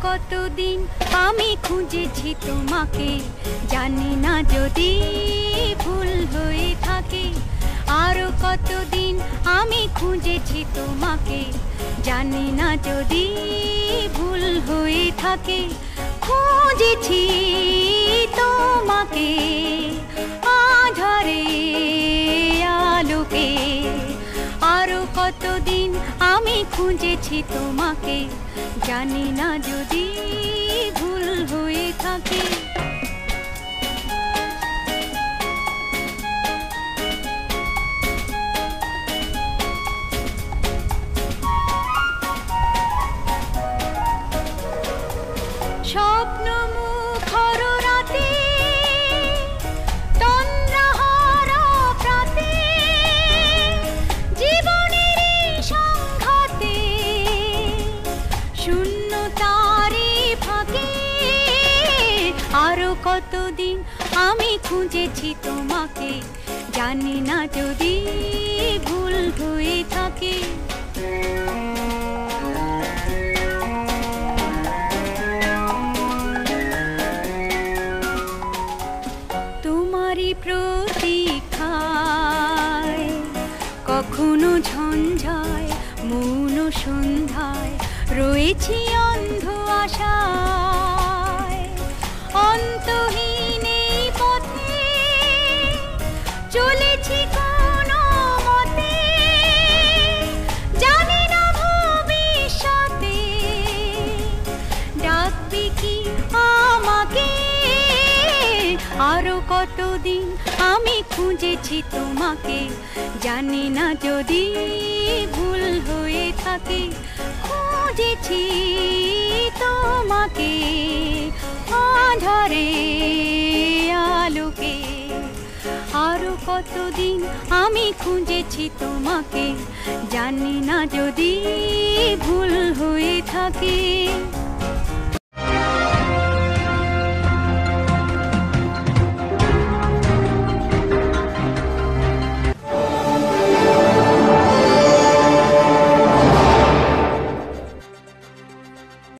কতদিন আমি খুঁজেছি তোমাকে, জানি না যদি ভুল হয়ে থাকে। আরো কতদিন আমি খুঁজেছি তোমাকে, জানি না যদি ভুল হয়ে থাকে। খুঁজেছি তোমাকে আধারে আলোকে, আরো কতদিন আমি খুঁজেছি তোমাকে, জানি না যদি ভুল হয়ে থাকে। স্বপ্ন মুখর রাতে, তন্দ্রাহারা প্রাতে, জীবনের সংঘাতে, শূন্যতারে ফাঁকে। আরো কতদিন আমি খুঁজেছি তোমাকে, জানি না যদি ভুল হয়ে থাকে। তোমারই প্রতীক্ষায় কখনো ঝঞ্ঝায় মৌন সন্ধ্যায় রয়েছি অন্ধ আশায়। অন্তহীন এই পথে চলেছি কোনো মতে, জানি না ভবিষ্যতে ডাকবে কি আমাকে। আরো কতদিন আমি খুঁজেছি তোমাকে, জানি না যদি ভুল হয়ে থাকে। খুঁজেছি তোমাকে আধারে আলোকে, আরো কতদিন আমি খুঁজেছি তোমাকে, জানি না যদি ভুল হয়ে থাকে।